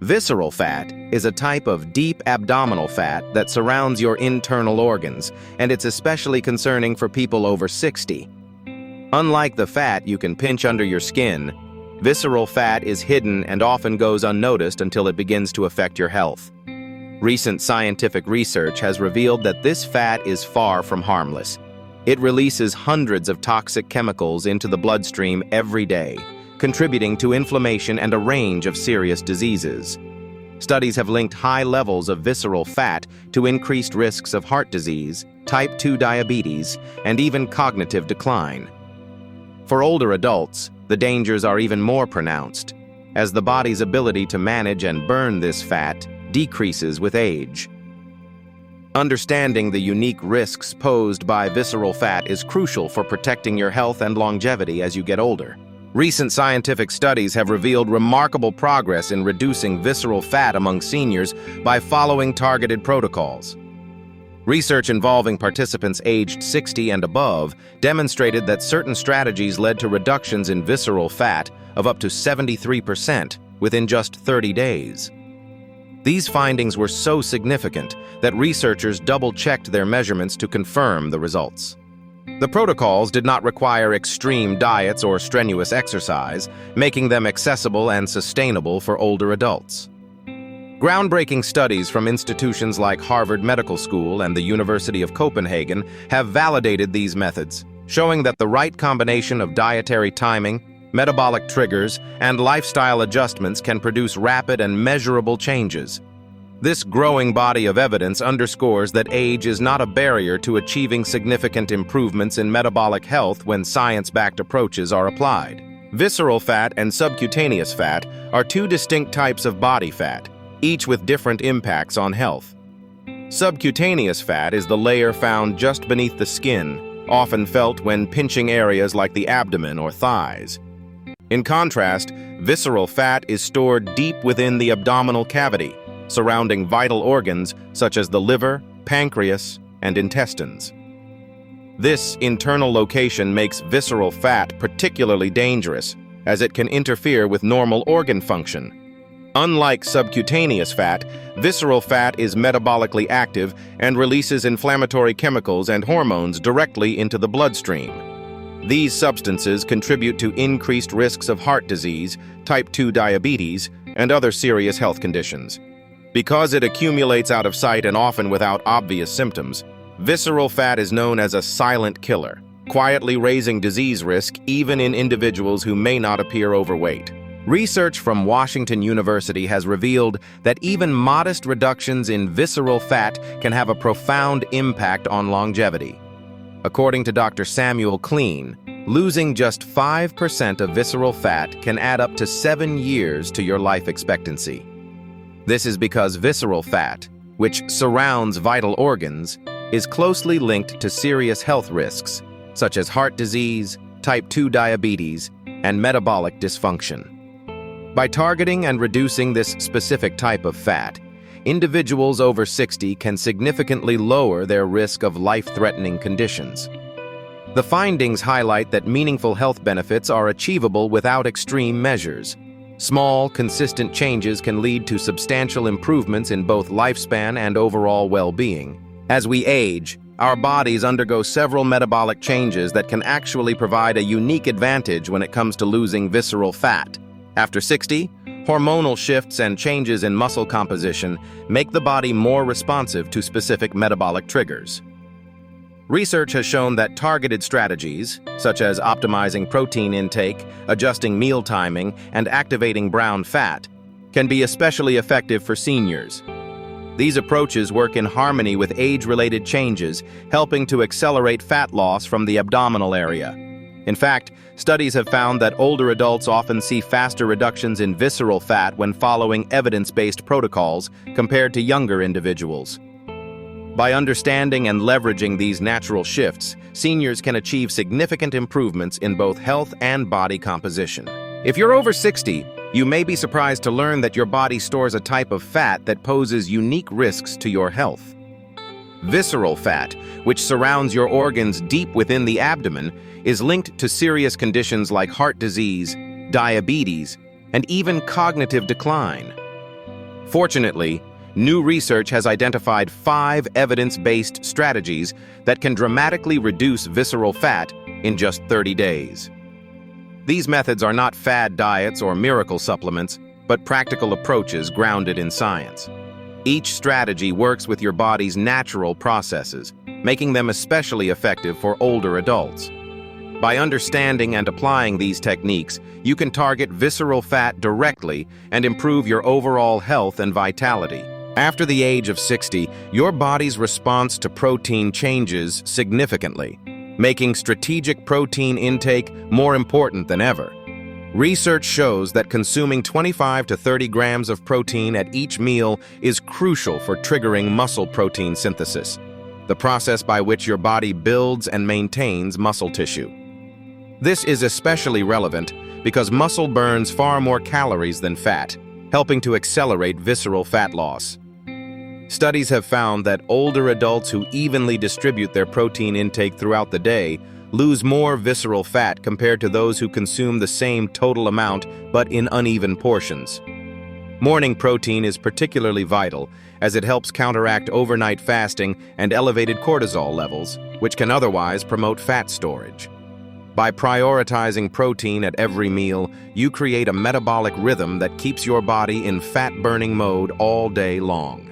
Visceral fat is a type of deep abdominal fat that surrounds your internal organs, and it's especially concerning for people over 60. Unlike the fat you can pinch under your skin, visceral fat is hidden and often goes unnoticed until it begins to affect your health. Recent scientific research has revealed that this fat is far from harmless. It releases hundreds of toxic chemicals into the bloodstream every day, contributing to inflammation and a range of serious diseases. Studies have linked high levels of visceral fat to increased risks of heart disease, type 2 diabetes, and even cognitive decline. For older adults, the dangers are even more pronounced, as the body's ability to manage and burn this fat decreases with age. Understanding the unique risks posed by visceral fat is crucial for protecting your health and longevity as you get older. Recent scientific studies have revealed remarkable progress in reducing visceral fat among seniors by following targeted protocols. Research involving participants aged 60 and above demonstrated that certain strategies led to reductions in visceral fat of up to 73% within just 30 days. These findings were so significant that researchers double-checked their measurements to confirm the results. The protocols did not require extreme diets or strenuous exercise, making them accessible and sustainable for older adults. Groundbreaking studies from institutions like Harvard Medical School and the University of Copenhagen have validated these methods, showing that the right combination of dietary timing, metabolic triggers, and lifestyle adjustments can produce rapid and measurable changes. This growing body of evidence underscores that age is not a barrier to achieving significant improvements in metabolic health when science-backed approaches are applied. Visceral fat and subcutaneous fat are two distinct types of body fat, each with different impacts on health. Subcutaneous fat is the layer found just beneath the skin, often felt when pinching areas like the abdomen or thighs. In contrast, visceral fat is stored deep within the abdominal cavity, surrounding vital organs such as the liver, pancreas, and intestines. This internal location makes visceral fat particularly dangerous, as it can interfere with normal organ function. Unlike subcutaneous fat, visceral fat is metabolically active and releases inflammatory chemicals and hormones directly into the bloodstream. These substances contribute to increased risks of heart disease, type 2 diabetes, and other serious health conditions. Because it accumulates out of sight and often without obvious symptoms, visceral fat is known as a silent killer, quietly raising disease risk even in individuals who may not appear overweight. Research from Washington University has revealed that even modest reductions in visceral fat can have a profound impact on longevity. According to Dr. Samuel Clean, losing just 5% of visceral fat can add up to 7 years to your life expectancy. This is because visceral fat, which surrounds vital organs, is closely linked to serious health risks, such as heart disease, type 2 diabetes, and metabolic dysfunction. By targeting and reducing this specific type of fat, individuals over 60 can significantly lower their risk of life-threatening conditions. The findings highlight that meaningful health benefits are achievable without extreme measures. Small, consistent changes can lead to substantial improvements in both lifespan and overall well-being. As we age, our bodies undergo several metabolic changes that can actually provide a unique advantage when it comes to losing visceral fat. After 60, hormonal shifts and changes in muscle composition make the body more responsive to specific metabolic triggers. Research has shown that targeted strategies, such as optimizing protein intake, adjusting meal timing, and activating brown fat, can be especially effective for seniors. These approaches work in harmony with age-related changes, helping to accelerate fat loss from the abdominal area. In fact, studies have found that older adults often see faster reductions in visceral fat when following evidence-based protocols compared to younger individuals. By understanding and leveraging these natural shifts, seniors can achieve significant improvements in both health and body composition. If you're over 60, you may be surprised to learn that your body stores a type of fat that poses unique risks to your health. Visceral fat, which surrounds your organs deep within the abdomen, is linked to serious conditions like heart disease, diabetes, and even cognitive decline. Fortunately, new research has identified 5 evidence-based strategies that can dramatically reduce visceral fat in just 30 days. These methods are not fad diets or miracle supplements, but practical approaches grounded in science. Each strategy works with your body's natural processes, making them especially effective for older adults. By understanding and applying these techniques, you can target visceral fat directly and improve your overall health and vitality. After the age of 60, your body's response to protein changes significantly, making strategic protein intake more important than ever. Research shows that consuming 25 to 30 grams of protein at each meal is crucial for triggering muscle protein synthesis, the process by which your body builds and maintains muscle tissue. This is especially relevant because muscle burns far more calories than fat, helping to accelerate visceral fat loss. Studies have found that older adults who evenly distribute their protein intake throughout the day lose more visceral fat compared to those who consume the same total amount but in uneven portions. Morning protein is particularly vital as it helps counteract overnight fasting and elevated cortisol levels, which can otherwise promote fat storage. By prioritizing protein at every meal, you create a metabolic rhythm that keeps your body in fat-burning mode all day long.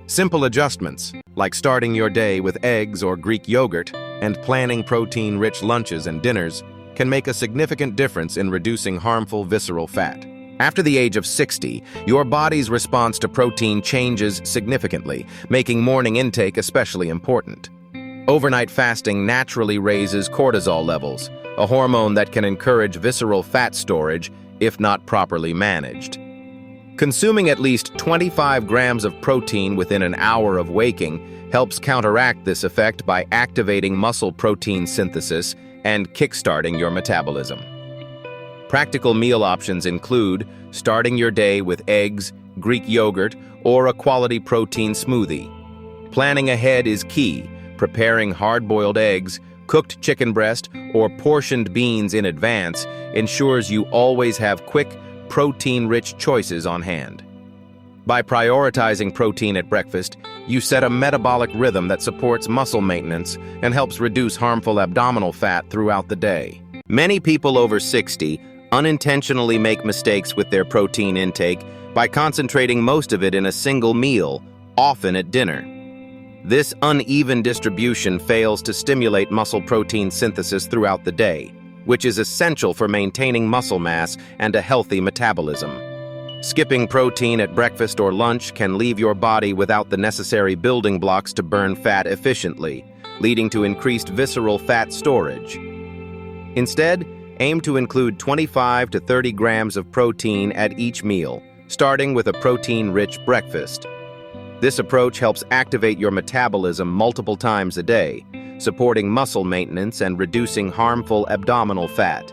Simple adjustments, like starting your day with eggs or Greek yogurt and planning protein-rich lunches and dinners, can make a significant difference in reducing harmful visceral fat. After the age of 60, your body's response to protein changes significantly, making morning intake especially important. Overnight fasting naturally raises cortisol levels, a hormone that can encourage visceral fat storage if not properly managed. Consuming at least 25 grams of protein within an hour of waking helps counteract this effect by activating muscle protein synthesis and kickstarting your metabolism. Practical meal options include starting your day with eggs, Greek yogurt, or a quality protein smoothie. Planning ahead is key. Preparing hard-boiled eggs, cooked chicken breast, or portioned beans in advance ensures you always have quick, protein-rich choices on hand. By prioritizing protein at breakfast, you set a metabolic rhythm that supports muscle maintenance and helps reduce harmful abdominal fat throughout the day. Many people over 60 unintentionally make mistakes with their protein intake by concentrating most of it in a single meal, often at dinner. This uneven distribution fails to stimulate muscle protein synthesis throughout the day, which is essential for maintaining muscle mass and a healthy metabolism. Skipping protein at breakfast or lunch can leave your body without the necessary building blocks to burn fat efficiently, leading to increased visceral fat storage. Instead, aim to include 25 to 30 grams of protein at each meal, starting with a protein-rich breakfast. This approach helps activate your metabolism multiple times a day, supporting muscle maintenance and reducing harmful abdominal fat.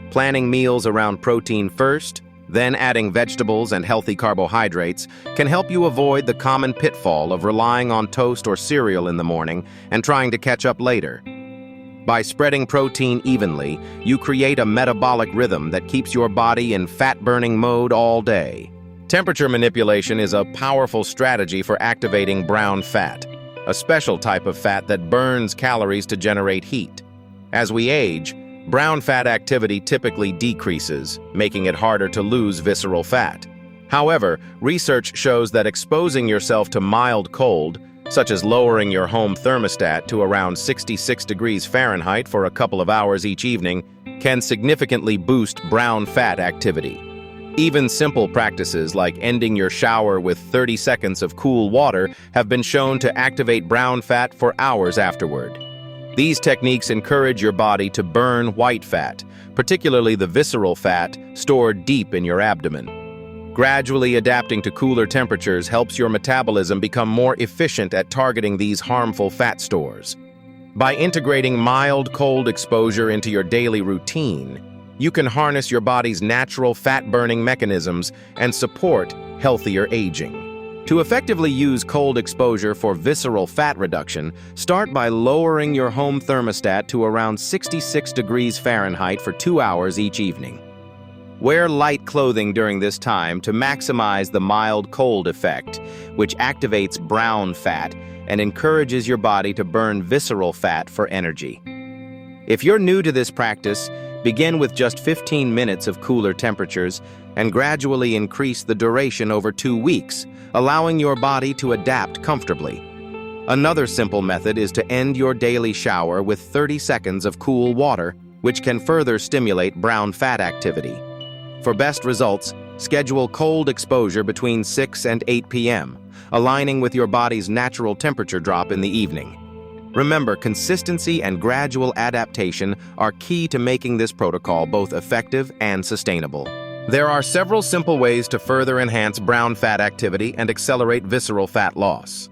Planning meals around protein first, then adding vegetables and healthy carbohydrates can help you avoid the common pitfall of relying on toast or cereal in the morning and trying to catch up later. By spreading protein evenly, you create a metabolic rhythm that keeps your body in fat-burning mode all day. Temperature manipulation is a powerful strategy for activating brown fat, a special type of fat that burns calories to generate heat. As we age, brown fat activity typically decreases, making it harder to lose visceral fat. However, research shows that exposing yourself to mild cold, such as lowering your home thermostat to around 66 degrees Fahrenheit for a couple of hours each evening, can significantly boost brown fat activity. Even simple practices like ending your shower with 30 seconds of cool water have been shown to activate brown fat for hours afterward. These techniques encourage your body to burn white fat, particularly the visceral fat stored deep in your abdomen. Gradually adapting to cooler temperatures helps your metabolism become more efficient at targeting these harmful fat stores. By integrating mild cold exposure into your daily routine, you can harness your body's natural fat-burning mechanisms and support healthier aging. To effectively use cold exposure for visceral fat reduction, start by lowering your home thermostat to around 66 degrees Fahrenheit for 2 hours each evening. Wear light clothing during this time to maximize the mild cold effect, which activates brown fat and encourages your body to burn visceral fat for energy. If you're new to this practice, begin with just 15 minutes of cooler temperatures and gradually increase the duration over 2 weeks, allowing your body to adapt comfortably. Another simple method is to end your daily shower with 30 seconds of cool water, which can further stimulate brown fat activity. For best results, schedule cold exposure between 6 and 8 p.m., aligning with your body's natural temperature drop in the evening. Remember, consistency and gradual adaptation are key to making this protocol both effective and sustainable. There are several simple ways to further enhance brown fat activity and accelerate visceral fat loss.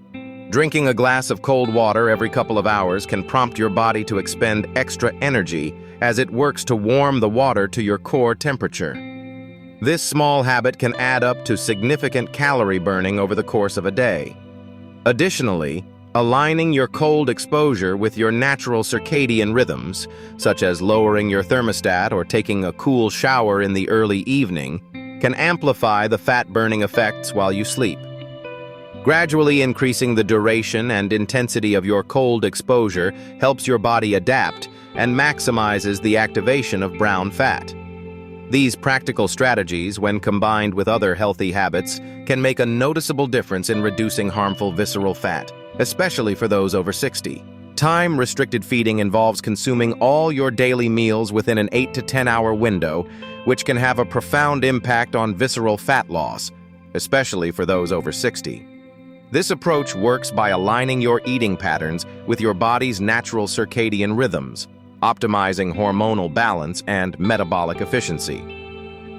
Drinking a glass of cold water every couple of hours can prompt your body to expend extra energy as it works to warm the water to your core temperature. This small habit can add up to significant calorie burning over the course of a day. Additionally, aligning your cold exposure with your natural circadian rhythms, such as lowering your thermostat or taking a cool shower in the early evening, can amplify the fat-burning effects while you sleep. Gradually increasing the duration and intensity of your cold exposure helps your body adapt and maximizes the activation of brown fat. These practical strategies, when combined with other healthy habits, can make a noticeable difference in reducing harmful visceral fat, especially for those over 60. Time-restricted feeding involves consuming all your daily meals within an 8 to 10-hour window, which can have a profound impact on visceral fat loss, especially for those over 60. This approach works by aligning your eating patterns with your body's natural circadian rhythms, optimizing hormonal balance and metabolic efficiency.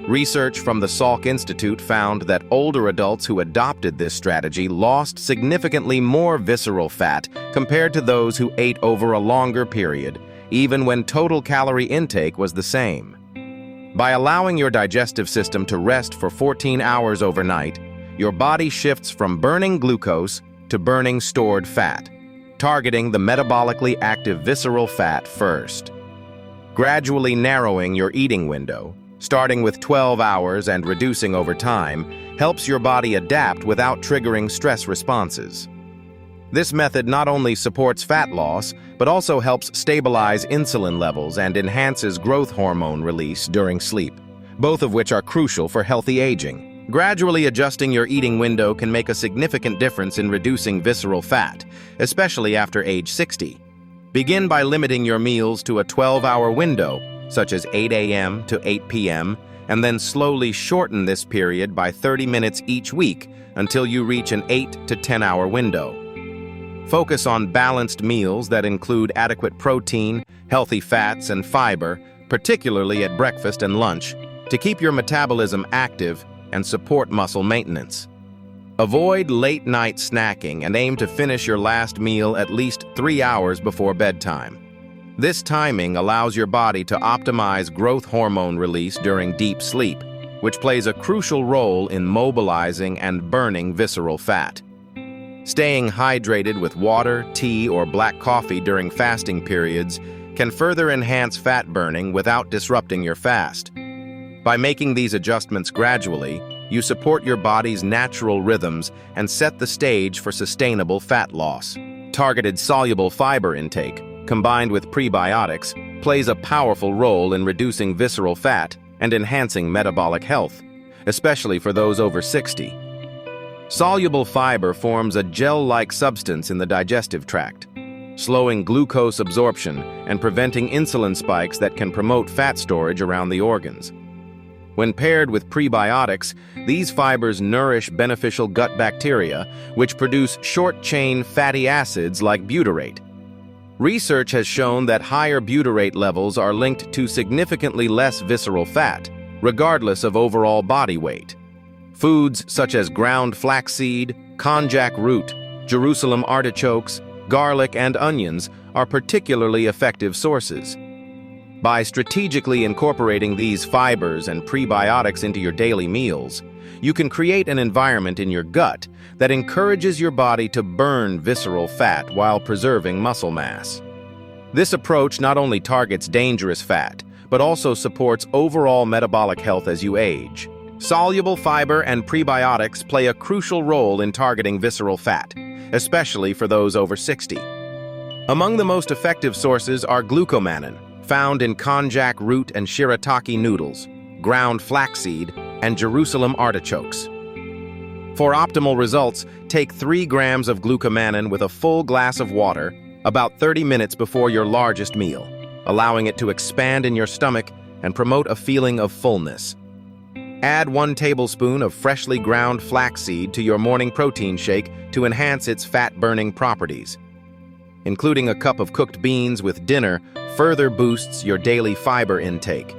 Research from the Salk Institute found that older adults who adopted this strategy lost significantly more visceral fat compared to those who ate over a longer period, even when total calorie intake was the same. By allowing your digestive system to rest for 14 hours overnight, your body shifts from burning glucose to burning stored fat, targeting the metabolically active visceral fat first. Gradually narrowing your eating window, starting with 12 hours and reducing over time, helps your body adapt without triggering stress responses. This method not only supports fat loss, but also helps stabilize insulin levels and enhances growth hormone release during sleep, both of which are crucial for healthy aging. Gradually adjusting your eating window can make a significant difference in reducing visceral fat, especially after age 60. Begin by limiting your meals to a 12-hour window, such as 8 a.m. to 8 p.m., and then slowly shorten this period by 30 minutes each week until you reach an 8 to 10-hour window. Focus on balanced meals that include adequate protein, healthy fats, and fiber, particularly at breakfast and lunch, to keep your metabolism active and support muscle maintenance. Avoid late-night snacking and aim to finish your last meal at least 3 hours before bedtime. This timing allows your body to optimize growth hormone release during deep sleep, which plays a crucial role in mobilizing and burning visceral fat. Staying hydrated with water, tea, or black coffee during fasting periods can further enhance fat burning without disrupting your fast. By making these adjustments gradually, you support your body's natural rhythms and set the stage for sustainable fat loss. Targeted soluble fiber intake, combined with prebiotics, plays a powerful role in reducing visceral fat and enhancing metabolic health, especially for those over 60. Soluble fiber forms a gel-like substance in the digestive tract, slowing glucose absorption and preventing insulin spikes that can promote fat storage around the organs. When paired with prebiotics, these fibers nourish beneficial gut bacteria, which produce short-chain fatty acids like butyrate. Research has shown that higher butyrate levels are linked to significantly less visceral fat, regardless of overall body weight. Foods such as ground flaxseed, konjac root, Jerusalem artichokes, garlic, and onions are particularly effective sources. By strategically incorporating these fibers and prebiotics into your daily meals, you can create an environment in your gut that encourages your body to burn visceral fat while preserving muscle mass. This approach not only targets dangerous fat, but also supports overall metabolic health as you age. Soluble fiber and prebiotics play a crucial role in targeting visceral fat, especially for those over 60. Among the most effective sources are glucomannan, found in konjac root and shirataki noodles, ground flaxseed, and Jerusalem artichokes. For optimal results, take 3 grams of glucomannan with a full glass of water about 30 minutes before your largest meal, allowing it to expand in your stomach and promote a feeling of fullness. Add 1 tablespoon of freshly ground flaxseed to your morning protein shake to enhance its fat-burning properties. Including a cup of cooked beans with dinner further boosts your daily fiber intake.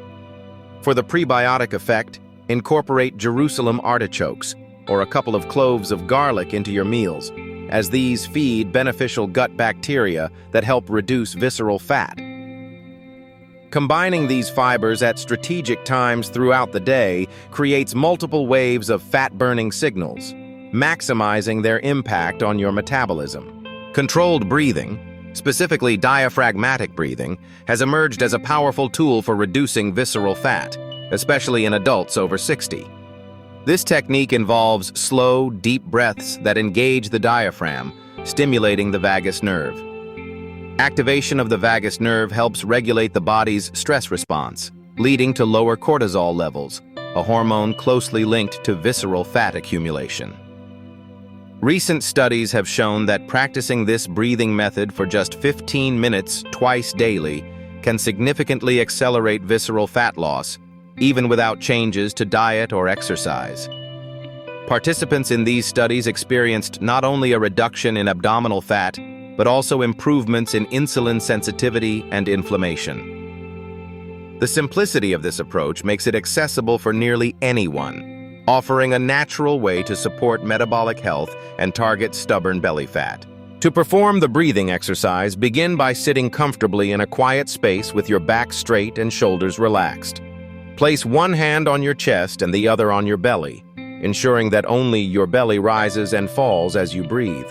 For the prebiotic effect, incorporate Jerusalem artichokes or a couple of cloves of garlic into your meals, as these feed beneficial gut bacteria that help reduce visceral fat. Combining these fibers at strategic times throughout the day creates multiple waves of fat-burning signals, maximizing their impact on your metabolism. Controlled breathing, specifically diaphragmatic breathing, has emerged as a powerful tool for reducing visceral fat, especially in adults over 60. This technique involves slow, deep breaths that engage the diaphragm, stimulating the vagus nerve. Activation of the vagus nerve helps regulate the body's stress response, leading to lower cortisol levels, a hormone closely linked to visceral fat accumulation. Recent studies have shown that practicing this breathing method for just 15 minutes twice daily can significantly accelerate visceral fat loss, even without changes to diet or exercise. Participants in these studies experienced not only a reduction in abdominal fat, but also improvements in insulin sensitivity and inflammation. The simplicity of this approach makes it accessible for nearly anyone, offering a natural way to support metabolic health and target stubborn belly fat. To perform the breathing exercise, begin by sitting comfortably in a quiet space with your back straight and shoulders relaxed. Place one hand on your chest and the other on your belly, ensuring that only your belly rises and falls as you breathe.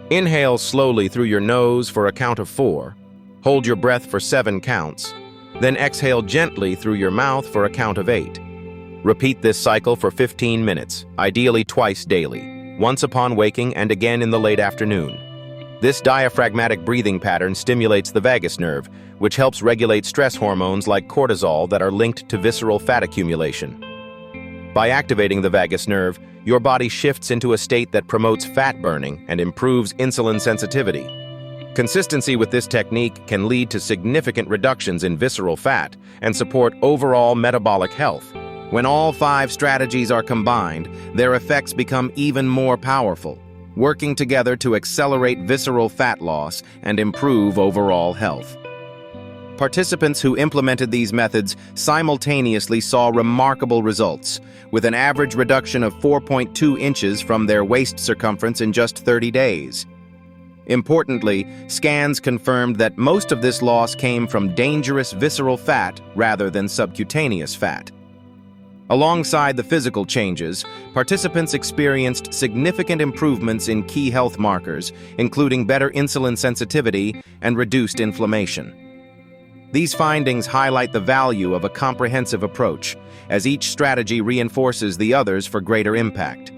Inhale slowly through your nose for a count of 4. Hold your breath for 7 counts. Then exhale gently through your mouth for a count of 8. Repeat this cycle for 15 minutes, ideally twice daily, once upon waking and again in the late afternoon. This diaphragmatic breathing pattern stimulates the vagus nerve, which helps regulate stress hormones like cortisol that are linked to visceral fat accumulation. By activating the vagus nerve, your body shifts into a state that promotes fat burning and improves insulin sensitivity. Consistency with this technique can lead to significant reductions in visceral fat and support overall metabolic health. When all 5 strategies are combined, their effects become even more powerful, working together to accelerate visceral fat loss and improve overall health. Participants who implemented these methods simultaneously saw remarkable results, with an average reduction of 4.2 inches from their waist circumference in just 30 days. Importantly, scans confirmed that most of this loss came from dangerous visceral fat rather than subcutaneous fat. Alongside the physical changes, participants experienced significant improvements in key health markers, including better insulin sensitivity and reduced inflammation. These findings highlight the value of a comprehensive approach, as each strategy reinforces the others for greater impact.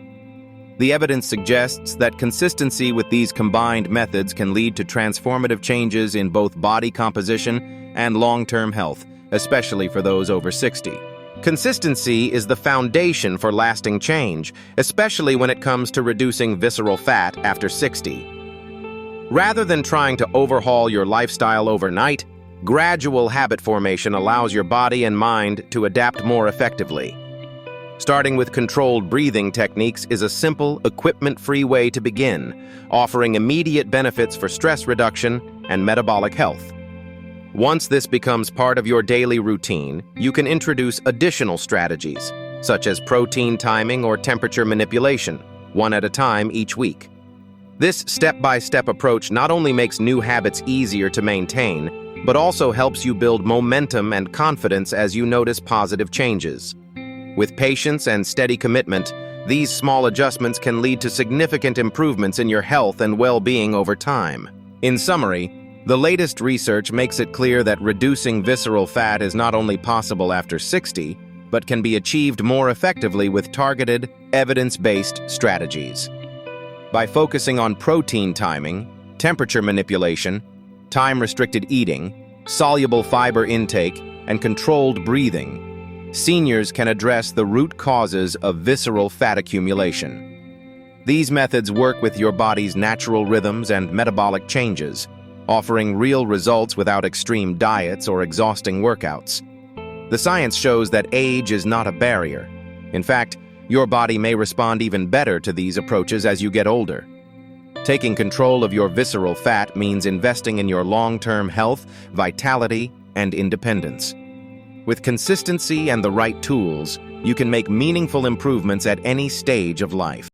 The evidence suggests that consistency with these combined methods can lead to transformative changes in both body composition and long-term health, especially for those over 60. Consistency is the foundation for lasting change, especially when it comes to reducing visceral fat after 60. Rather than trying to overhaul your lifestyle overnight, gradual habit formation allows your body and mind to adapt more effectively. Starting with controlled breathing techniques is a simple, equipment-free way to begin, offering immediate benefits for stress reduction and metabolic health. Once this becomes part of your daily routine, you can introduce additional strategies, such as protein timing or temperature manipulation, one at a time each week. This step-by-step approach not only makes new habits easier to maintain, but also helps you build momentum and confidence as you notice positive changes. With patience and steady commitment, these small adjustments can lead to significant improvements in your health and well-being over time. In summary, The latest research makes it clear that reducing visceral fat is not only possible after 60, but can be achieved more effectively with targeted, evidence-based strategies. By focusing on protein timing, temperature manipulation, time-restricted eating, soluble fiber intake, and controlled breathing, seniors can address the root causes of visceral fat accumulation. These methods work with your body's natural rhythms and metabolic changes, offering real results without extreme diets or exhausting workouts. The science shows that age is not a barrier. In fact, your body may respond even better to these approaches as you get older. Taking control of your visceral fat means investing in your long-term health, vitality, and independence. With consistency and the right tools, you can make meaningful improvements at any stage of life.